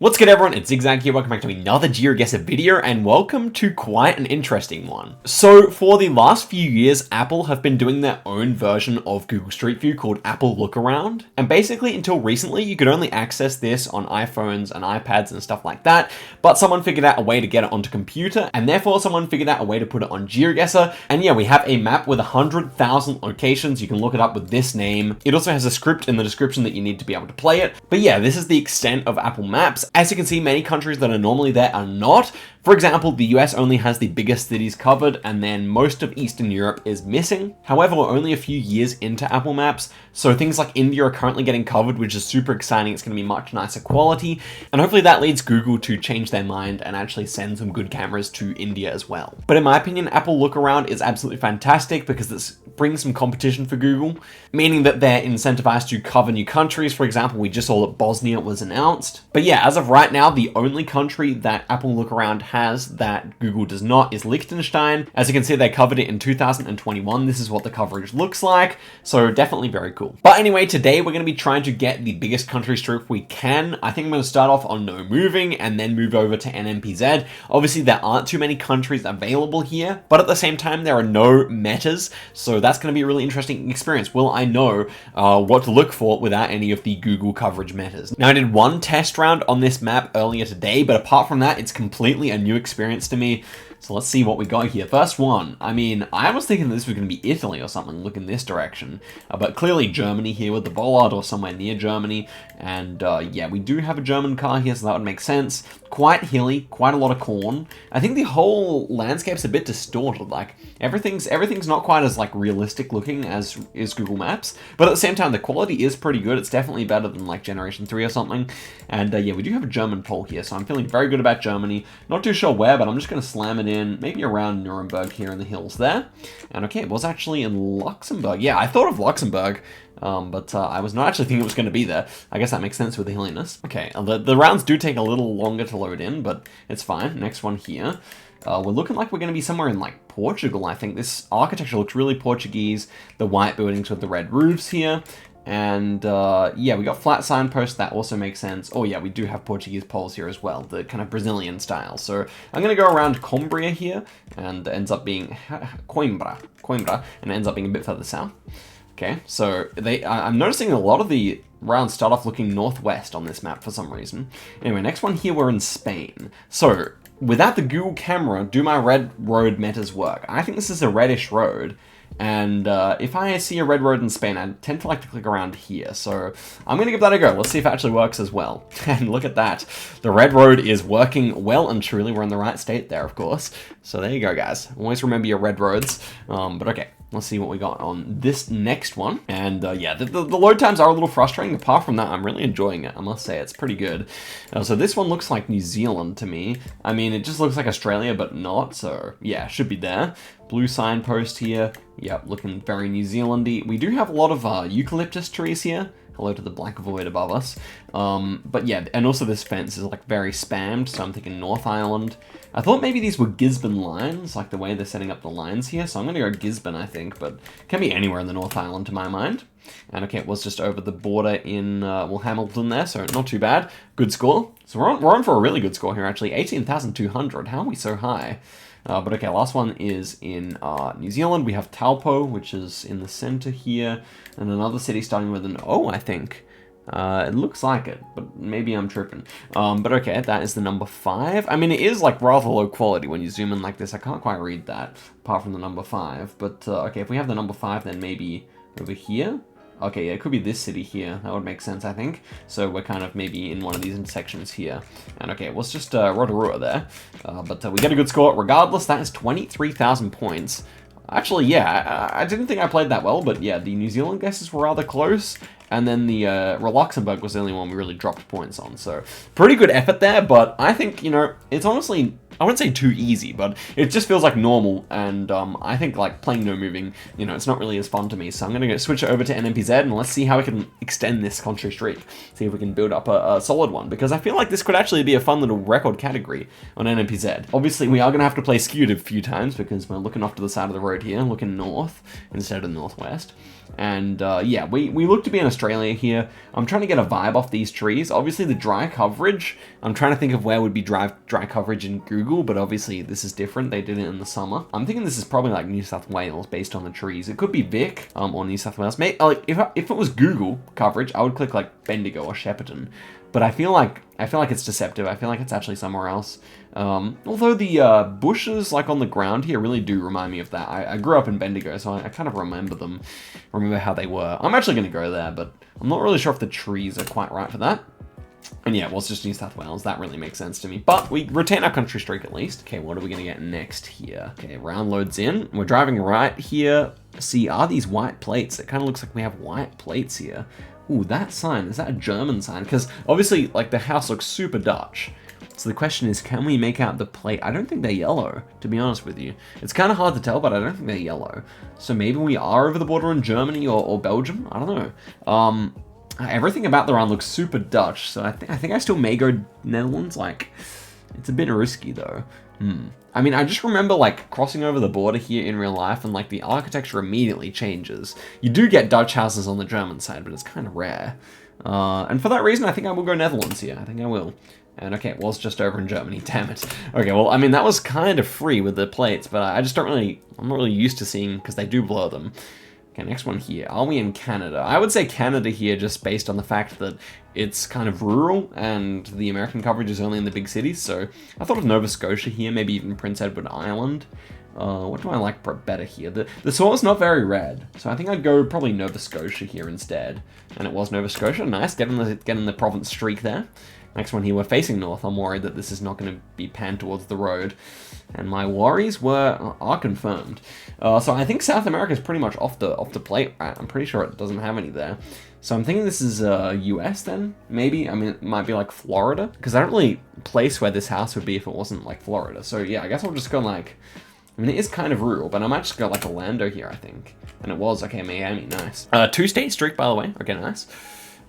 What's good everyone, it's Zigzag here, welcome back to another Geoguessr video, and welcome to quite an interesting one. So for the last few years, Apple have been doing their own version of Google Streetview called Apple Look Around, and basically until recently you could only access this on iPhones and iPads and stuff like that, but someone figured out a way to get it onto computer, and therefore someone figured out a way to put it on Geoguessr, and yeah, we have a map with 100,000 locations. You can look it up with this name. It also has a script in the description that you need to be able to play it, but yeah, this is the extent of Apple Maps. As you can see, many countries that are normally there are not. For example, the US only has the biggest cities covered, and then most of Eastern Europe is missing. However, we're only a few years into Apple Maps, so things like India are currently getting covered, which is super exciting. It's going to be much nicer quality, and hopefully that leads Google to change their mind and actually send some good cameras to India as well. But in my opinion, Apple Look Around is absolutely fantastic because this brings some competition for Google, meaning that they're incentivized to cover new countries. For example, we just saw that Bosnia was announced. But yeah, as of right now, the only country that Apple Look Around has that Google does not is Liechtenstein. As you can see, they covered it in 2021. This is what the coverage looks like. So definitely very cool. But anyway, today we're going to be trying to get the biggest country strip we can. I think I'm going to start off on no moving and then move over to NMPZ. Obviously, there aren't too many countries available here, but at the same time, there are no metas. So that's going to be a really interesting experience. Will I know what to look for without any of the Google coverage metas? Now, I did one test round on this map earlier today, but apart from that, it's completely a new experience to me. So let's see what we got here. First one, I mean, I was thinking this was going to be Italy or something, look in this direction. But clearly Germany here with the bollard or somewhere near Germany. And yeah, we do have a German car here, so that would make sense. Quite hilly, quite a lot of corn. I think the whole landscape's a bit distorted. Like, everything's not quite as like realistic looking as is Google Maps. But at the same time, the quality is pretty good. It's definitely better than like Generation 3 or something. And yeah, we do have a German pole here, so I'm feeling very good about Germany. Not too sure where, but I'm just going to slam it in, maybe around Nuremberg here in the hills there. And okay, it was actually in Luxembourg. Yeah, I thought of Luxembourg, but I was not actually thinking it was going to be there. I guess that makes sense with the hilliness. Okay, the rounds do take a little longer to load in, but it's fine. Next one here. We're looking like we're going to be somewhere in like Portugal, I think. This architecture looks really Portuguese. The white buildings with the red roofs here. And yeah, we got flat signposts, that also makes sense. Oh yeah, we do have Portuguese poles here as well, the kind of Brazilian style. So I'm going to go around Coimbra here, and it ends up being Coimbra, and it ends up being a bit further south. Okay, so I'm noticing a lot of the rounds start off looking northwest on this map for some reason. Anyway, next one here, we're in Spain. So without the Google camera, do my red road metas work? I think this is a reddish road. And if I see a red road in Spain, I tend to like to click around here. So I'm going to give that a go. Let's see if it actually works as well. And look at that. The red road is working well and truly. We're in the right state there, of course. So there you go, guys. Always remember your red roads. But okay, let's see what we got on this next one. And yeah, the load times are a little frustrating. Apart from that, I'm really enjoying it. I must say, it's pretty good. So this one looks like New Zealand to me. I mean, it just looks like Australia, but not. So yeah, should be there. Blue signpost here. Yep, looking very New Zealandy. We do have a lot of eucalyptus trees here. Hello to the black void above us. But yeah, and also this fence is like very spammed, so I'm thinking North Island. I thought maybe these were Gisborne lines, like the way they're setting up the lines here, so I'm gonna go Gisborne, I think, but it can be anywhere in the North Island to my mind. And okay, it was just over the border in, well, Hamilton there, so not too bad. Good score. So we're on for a really good score here, actually. 18,200. How are we so high? But okay, last one is in New Zealand. We have Taupo, which is in the center here, and another city starting with an O, I think. It looks like it, but maybe I'm tripping. But okay, that is the number 5. I mean, it is like rather low quality when you zoom in like this. I can't quite read that, apart from the number 5. But okay, if we have the number 5, then maybe over here. Okay, yeah, it could be this city here. That would make sense, I think. So we're kind of maybe in one of these intersections here. And okay, well, it's just Rotorua there. But we get a good score. Regardless, that is 23,000 points. Actually, yeah, I didn't think I played that well, but yeah, the New Zealand guesses were rather close. And then the Luxembourg was the only one we really dropped points on. So pretty good effort there, but I think, you know, it's honestly I wouldn't say too easy, but it just feels like normal, and I think like playing no moving, you know, it's not really as fun to me. So I'm gonna switch it over to NMPZ, and let's see how we can extend this country streak. See if we can build up a solid one, because I feel like this could actually be a fun little record category on NMPZ. Obviously, we are gonna have to play skewed a few times because we're looking off to the side of the road here, looking north instead of northwest. And yeah, we look to be in Australia here. I'm trying to get a vibe off these trees. Obviously the dry coverage, I'm trying to think of where would be dry coverage in Google, but obviously this is different. They did it in the summer. I'm thinking this is probably like New South Wales based on the trees. It could be Vic or New South Wales. Maybe, like if it was Google coverage, I would click like Bendigo or Shepparton. But I feel like it's deceptive. I feel like it's actually somewhere else. Although the bushes like on the ground here really do remind me of that. I grew up in Bendigo, so I kind of remember how they were. I'm actually going to go there, but I'm not really sure if the trees are quite right for that. And yeah, well, it's just New South Wales. That really makes sense to me. But we retain our country streak at least. Okay, what are we going to get next here? Okay, round loads in. We're driving right here. See, are these white plates? It kind of looks like we have white plates here. Ooh, that sign, is that a German sign? Because obviously, like, the house looks super Dutch. So the question is, can we make out the plate? I don't think they're yellow, to be honest with you. It's kind of hard to tell, but I don't think they're yellow. So maybe we are over the border in Germany or Belgium? I don't know. Everything about the round looks super Dutch, so I think I still may go Netherlands. Like, it's a bit risky, though. I mean, I just remember, like, crossing over the border here in real life, and, like, the architecture immediately changes. You do get Dutch houses on the German side, but it's kind of rare. And for that reason, I think I will go Netherlands here. I think I will. And okay, it was just over in Germany, damn it. Okay, well, I mean, that was kind of free with the plates, but I'm not really used to seeing, because they do blur them. Okay, next one here. Are we in Canada? I would say Canada here just based on the fact that it's kind of rural and the American coverage is only in the big cities. So I thought of Nova Scotia here, maybe even Prince Edward Island. What do I like better here? The soil's not very red, so I think I'd go probably Nova Scotia here instead. And it was Nova Scotia. Nice, getting the province streak there. Next one here, we're facing north. I'm worried that this is not going to be panned towards the road. And my worries are confirmed. So I think South America is pretty much off the plate. I'm pretty sure it doesn't have any there. So I'm thinking this is US then, maybe? I mean, it might be like Florida. Because I don't really place where this house would be if it wasn't like Florida. So yeah, I guess I'll just go like... I mean, it is kind of rural, but I might just go like Orlando here, I think. And it was, okay, Miami, nice. 2-state streak, by the way. Okay, nice.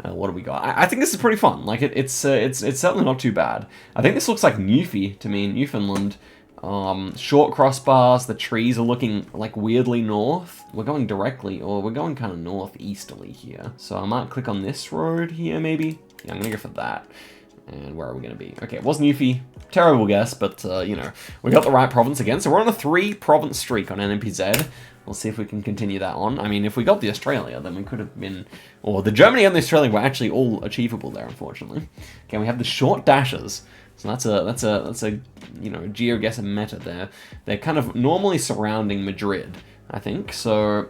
What do we got? I think this is pretty fun. Like, it's certainly not too bad. I think this looks like Newfie to me, Newfoundland. Short crossbars, the trees are looking like weirdly north. We're going directly, or we're going kind of northeasterly here. So I might click on this road here, maybe. Yeah, I'm gonna go for that. And where are we gonna be? Okay, it was Newfie. Terrible guess, but you know, we got the right province again. So we're on a 3-province streak on NMPZ. We'll see if we can continue that on. I mean, if we got the Australia, then we could have been... Or the Germany and the Australia were actually all achievable there, unfortunately. Okay, we have the short dashes. So that's a you know, Geoguessr meta there. They're kind of normally surrounding Madrid, I think. So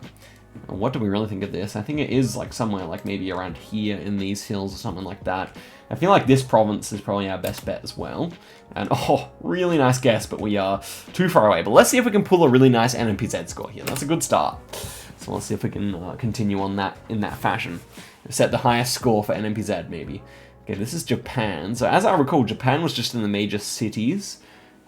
what do we really think of this? I think it is like somewhere like maybe around here in these hills or something like that. I feel like this province is probably our best bet as well. And oh, really nice guess, but we are too far away. But let's see if we can pull a really nice NMPZ score here. That's a good start. So let's see if we can continue on that in that fashion. Set the highest score for NMPZ maybe. Okay, this is Japan. So as I recall, Japan was just in the major cities.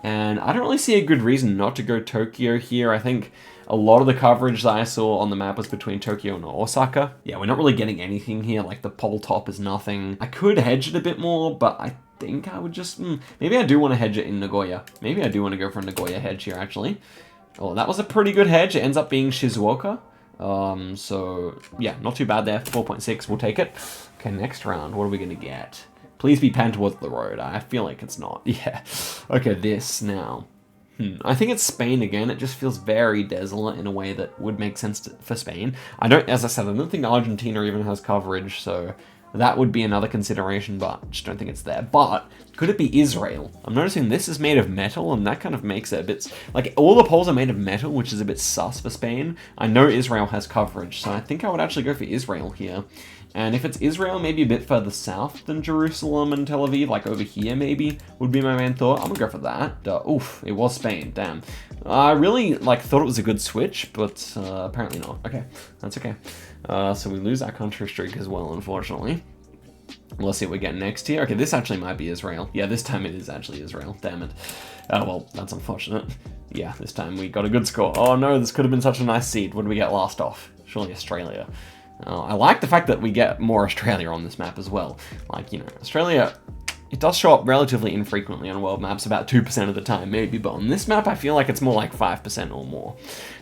And I don't really see a good reason not to go Tokyo here. I think a lot of the coverage that I saw on the map was between Tokyo and Osaka. Yeah, we're not really getting anything here. Like the pole top is nothing. I could hedge it a bit more, but I think I would just... maybe I do want to hedge it in Nagoya. Maybe I do want to go for a Nagoya hedge here, actually. Oh, that was a pretty good hedge. It ends up being Shizuoka. So, yeah, not too bad there. 4.6, we'll take it. Okay, next round. What are we going to get? Please be panned towards the road. I feel like it's not. Yeah. Okay, this now. I think it's Spain again. It just feels very desolate in a way that would make sense for Spain. As I said, I don't think Argentina even has coverage, so that would be another consideration, but I just don't think it's there. But could it be Israel? I'm noticing this is made of metal, and that kind of makes it a bit... Like, all the poles are made of metal, which is a bit sus for Spain. I know Israel has coverage, so I think I would actually go for Israel here. And if it's Israel, maybe a bit further south than Jerusalem and Tel Aviv, like over here maybe, would be my main thought. I'm gonna go for that. Oof, it was Spain, damn. I really, thought it was a good switch, but apparently not. Okay, that's okay. So we lose our country streak as well, unfortunately. Let's see what we get next here. Okay, this actually might be Israel. Yeah, this time it is actually Israel. Damn it. Oh, well, that's unfortunate. Yeah, this time we got a good score. Oh no, this could have been such a nice seed. What did we get last off? Surely Australia. I like the fact that we get more Australia on this map as well. Like, you know, Australia, it does show up relatively infrequently on world maps, about 2% of the time maybe, but on this map I feel like it's more like 5% or more.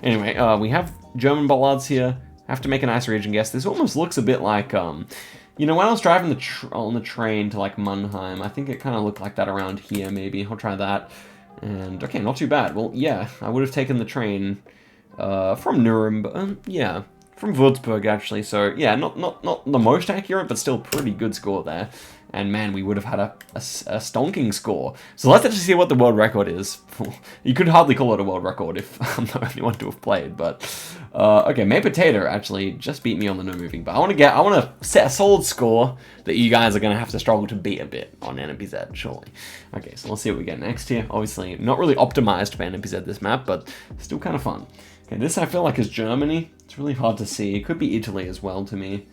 Anyway, we have German bollards here. Have to make a nice region guess. This almost looks a bit like, you know, when I was driving on the train to like Mannheim, I think it kind of looked like that around here maybe. I'll try that. And okay, not too bad. Well, yeah, I would have taken the train from Nuremberg, yeah, from Würzburg actually. So yeah, not the most accurate, but still pretty good score there. And man, we would have had a stonking score. So let's actually see what the world record is. You could hardly call it a world record if I'm the only one to have played, but okay, May Potato actually just beat me on the no moving, but I want to set a solid score that you guys are going to have to struggle to beat a bit on NMPZ, surely. Okay, so let's see what we get next here. Obviously, not really optimized for NMPZ this map, but still kind of fun. Okay, this I feel like is Germany. It's really hard to see. It could be Italy as well to me.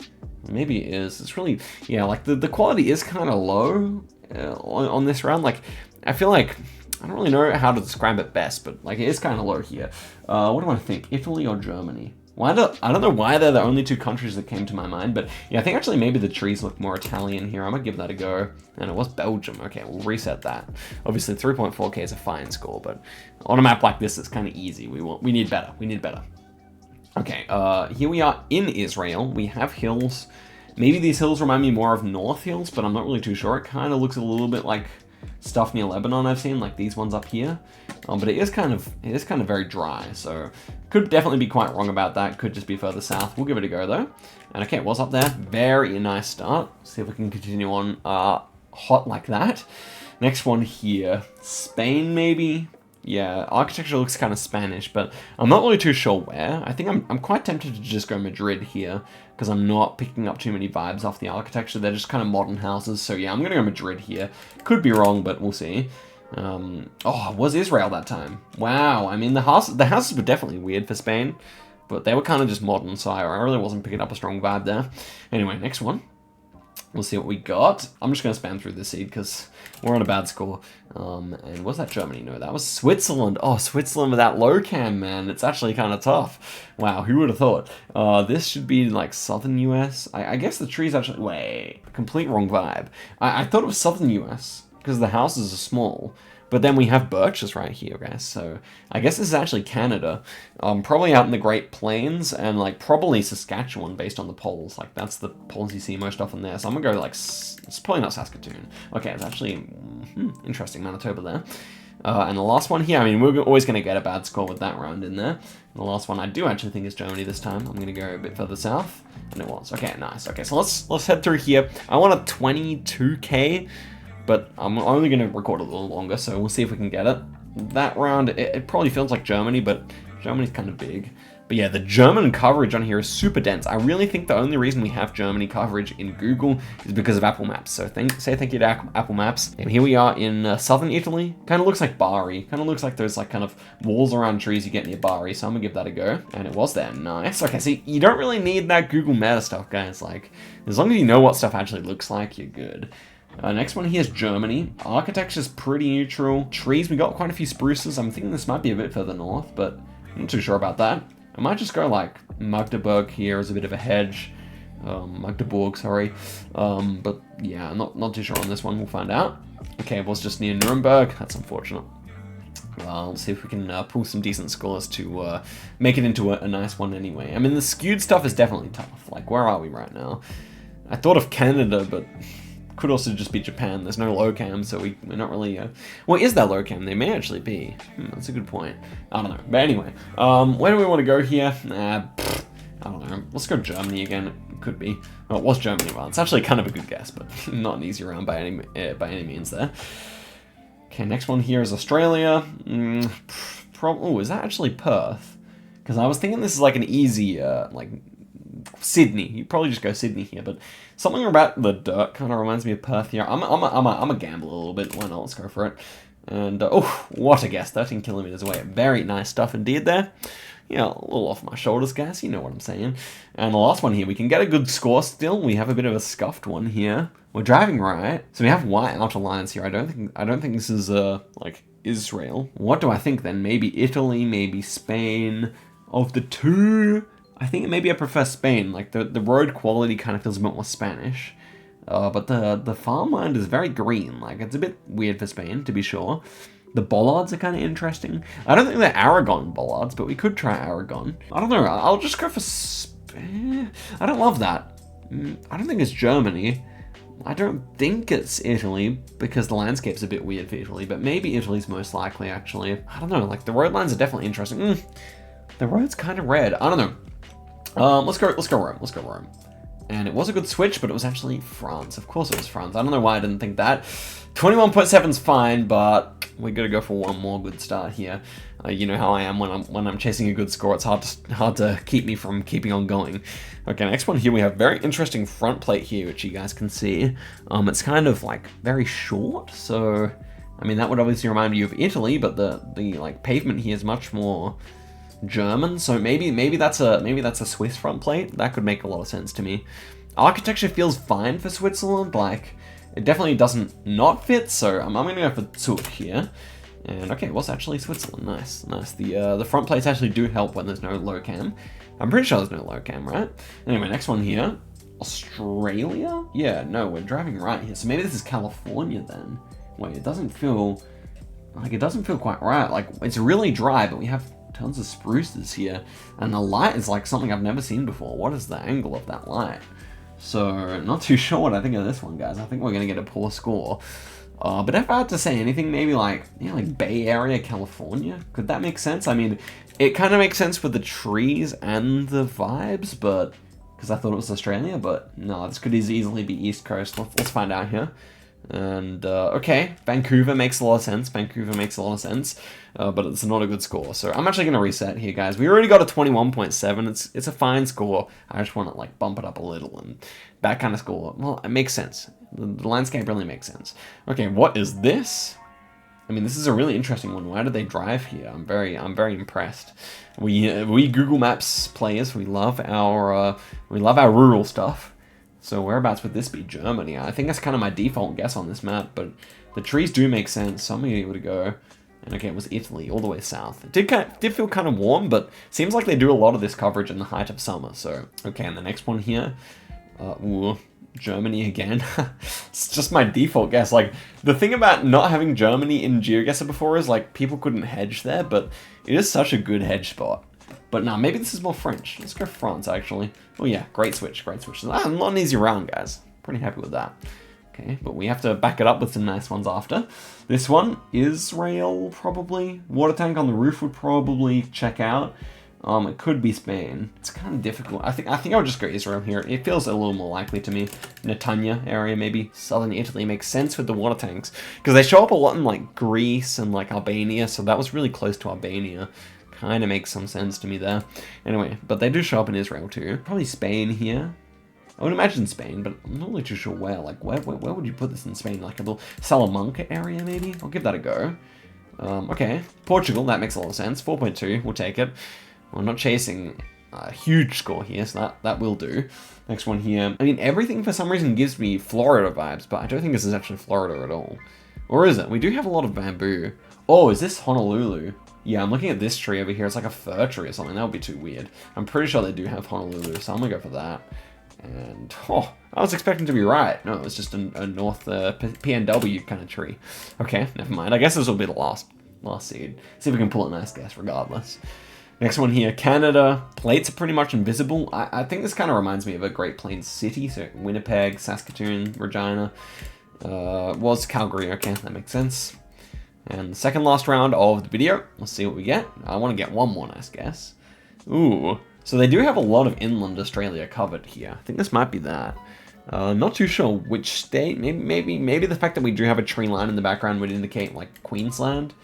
Maybe it is. It's really, yeah, like the quality is kind of low on this round. Like, I feel like, I don't really know how to describe it best, but like it is kind of low here. What do I think? Italy or Germany? I don't know why they're the only two countries that came to my mind, but yeah, I think actually maybe the trees look more Italian here. I'm gonna give that a go. And it was Belgium. Okay, we'll reset that. Obviously 3.4k is a fine score, but on a map like this, it's kind of easy. We need better. We need better. Okay, here we are in Israel. We have hills. Maybe these hills remind me more of North Hills, but I'm not really too sure. It kind of looks a little bit like stuff near Lebanon I've seen, like these ones up here. But it is kind of very dry, so could definitely be quite wrong about that. Could just be further south. We'll give it a go though. And okay, what's up there? Very nice start. See if we can continue on hot like that. Next one here, Spain maybe. Yeah, architecture looks kind of Spanish, but I'm not really too sure where. I think I'm quite tempted to just go Madrid here, because I'm not picking up too many vibes off the architecture. They're just kind of modern houses, so yeah, I'm going to go Madrid here. Could be wrong, but we'll see. Oh, it was Israel that time. Wow, I mean, the houses were definitely weird for Spain, but they were kind of just modern, so I really wasn't picking up a strong vibe there. Anyway, next one. We'll see what we got. I'm just going to spam through this seed because we're on a bad score. And was that Germany? No, that was Switzerland. Oh, Switzerland with that low cam, man. It's actually kind of tough. Wow, who would have thought? This should be like southern US. I guess the trees actually... Wait, complete wrong vibe. I thought it was southern US because the houses are small. But then we have birches right here, guys. So I guess this is actually Canada. Probably out in the Great Plains and like probably Saskatchewan based on the poles. Like that's the poles you see most often there. So I'm gonna go like, it's probably not Saskatoon. Okay, it's actually, interesting, Manitoba there. And the last one here, I mean, we're always gonna get a bad score with that round in there. And the last one I do actually think is Germany this time. I'm gonna go a bit further south. And it was, okay, nice. Okay, so let's head through here. I want a 22k. But I'm only going to record a little longer, so we'll see if we can get it. That round, it probably feels like Germany, but Germany's kind of big. But yeah, the German coverage on here is super dense. I really think the only reason we have Germany coverage in Google is because of Apple Maps. So say thank you to Apple Maps. And here we are in southern Italy. Kind of looks like Bari. Kind of looks like those like kind of walls around trees you get near Bari. So I'm going to give that a go. And it was there. Nice. Okay, so you don't really need that Google meta stuff, guys. Like, as long as you know what stuff actually looks like, you're good. Next one here is Germany. Architecture's pretty neutral. Trees, we got quite a few spruces. I'm thinking this might be a bit further north, but I'm not too sure about that. I might just go like Magdeburg here as a bit of a hedge. Magdeburg, sorry. But yeah, not too sure on this one. We'll find out. Okay, it was just near Nuremberg. That's unfortunate. Let's see if we can pull some decent scores to make it into a nice one anyway. I mean, the skewed stuff is definitely tough. Like, where are we right now? I thought of Canada, but... could also just be Japan. There's no low cam, so we're not really... Well, is there low cam? They may actually be. That's a good point. I don't know. But anyway, where do we want to go here? I don't know. Let's go Germany again. It could be. Well, it was Germany. Well, it's actually kind of a good guess, but not an easy round by any means there. Okay, next one here is Australia. Oh, is that actually Perth? Because I was thinking this is like an easy, like... Sydney. You'd probably just go Sydney here, but something about the dirt kind of reminds me of Perth here. I'm a gamble a little bit. Why not? Let's go for it. And oh, what a guess! 13 kilometers away. Very nice stuff indeed there. Yeah, a little off my shoulders, guys. You know what I'm saying. And the last one here, we can get a good score still. We have a bit of a scuffed one here. We're driving right. So we have white outer lines here. I don't think this is like Israel. What do I think then? Maybe Italy, maybe Spain. Of the two, I think maybe I prefer Spain. Like the road quality kind of feels a bit more Spanish. But the farmland is very green. Like it's a bit weird for Spain, to be sure. The bollards are kind of interesting. I don't think they're Aragon bollards, but we could try Aragon. I don't know. I'll just go for Spain. I don't love that. I don't think it's Germany. I don't think it's Italy because the landscape's a bit weird for Italy, but maybe Italy's most likely actually. I don't know. Like the road lines are definitely interesting. The road's kind of red. I don't know. Let's go Rome. And it was a good switch, but it was actually France. Of course it was France. I don't know why I didn't think that. 21.7's fine, but we gotta go for one more good start here. You know how I am when I'm chasing a good score. It's hard to keep me from keeping on going. Okay, next one here we have very interesting front plate here, which you guys can see. It's kind of like very short, so I mean that would obviously remind you of Italy, but the like pavement here is much more German, so maybe that's a Swiss front plate. That could make a lot of sense to me. Architecture feels fine for Switzerland, like it definitely doesn't not fit, so I'm gonna go for Zug here. And okay, what's actually Switzerland? Nice. The front plates actually do help when there's no low cam. I'm pretty sure there's no low cam, right? Anyway, next one here. Australia? Yeah, no, we're driving right here. So maybe this is California then. Wait, it doesn't feel quite right. Like it's really dry, but we have tons of spruces here, and the light is like something I've never seen before. What is the angle of that light? So not too sure what I think of this one, guys. I think we're gonna get a poor score. But if I had to say anything, maybe like, you know, like Bay Area, California. Could that make sense? I mean, it kind of makes sense with the trees and the vibes, but because I thought it was Australia, but no, this could easily be East Coast. Let's find out here. And okay, Vancouver makes a lot of sense. But it's not a good score. So I'm actually gonna reset here, guys. We already got a 21.7. It's a fine score. I just want to like bump it up a little, and that kind of score, well, it makes sense. The landscape really makes sense. Okay, what is this? I mean, this is a really interesting one. Why did they drive here? I'm very impressed. We Google Maps players, we love our rural stuff. So whereabouts would this be? Germany. I think that's kind of my default guess on this map, but the trees do make sense. So I'm gonna give it a go. And okay, it was Italy, all the way south. It did feel kind of warm, but seems like they do a lot of this coverage in the height of summer. So okay, and the next one here, Germany again. It's just my default guess. Like the thing about not having Germany in Geoguessr before is like people couldn't hedge there, but it is such a good hedge spot. But nah, maybe this is more French. Let's go France, actually. Oh yeah, great switch. Not an easy round, guys. Pretty happy with that. Okay, but we have to back it up with some nice ones after. This one, Israel, probably. Water tank on the roof would probably check out. It could be Spain. It's kind of difficult. I think I would just go Israel here. It feels a little more likely to me. Netanya area, maybe. Southern Italy makes sense with the water tanks. Because they show up a lot in like Greece and like Albania, so that was really close to Albania. Kind of makes some sense to me there. Anyway, but they do show up in Israel too. Probably Spain here. I would imagine Spain, but I'm not really too sure where. Like, where would you put this in Spain? Like a little Salamanca area, maybe? I'll give that a go. Okay, Portugal, that makes a lot of sense. 4.2, we'll take it. We're not chasing a huge score here, so that will do. Next one here. I mean, everything for some reason gives me Florida vibes, but I don't think this is actually Florida at all. Or is it? We do have a lot of bamboo. Oh, is this Honolulu? Yeah, I'm looking at this tree over here. It's like a fir tree or something. That would be too weird. I'm pretty sure they do have Honolulu, so I'm gonna go for that. And, oh, I was expecting to be right. No, it was just a North PNW kind of tree. Okay, never mind. I guess this will be the last seed. See if we can pull a nice guess regardless. Next one here, Canada. Plates are pretty much invisible. I think this kind of reminds me of a Great Plains city. So Winnipeg, Saskatoon, Regina. Was Calgary. Okay, that makes sense. And the second last round of the video. Let's see what we get. I want to get one more nice guess. Ooh. So they do have a lot of inland Australia covered here. I think this might be that. Not too sure which state. Maybe the fact that we do have a tree line in the background would indicate like Queensland.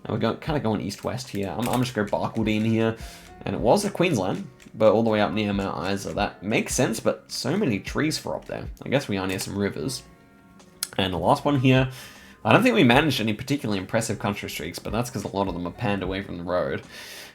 And we're kind of going east-west here. I'm just going to go Barcaldine here. And it was a Queensland, but all the way up near Mount Isa. That makes sense, but so many trees for up there. I guess we are near some rivers. And the last one here. I don't think we managed any particularly impressive country streaks, but that's because a lot of them are panned away from the road.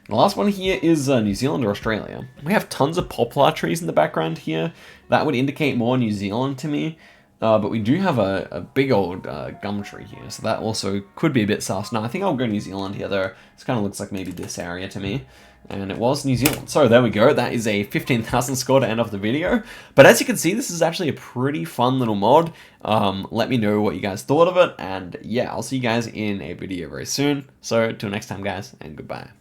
The last one here is New Zealand or Australia. We have tons of poplar trees in the background here. That would indicate more New Zealand to me. But we do have a big old gum tree here, so that also could be a bit sus. No, I think I'll go New Zealand here, though. This kind of looks like maybe this area to me. And it was New Zealand. So there we go. That is a 15,000 score to end off the video. But as you can see, this is actually a pretty fun little mod. Let me know what you guys thought of it. And yeah, I'll see you guys in a video very soon. So till next time, guys, and goodbye.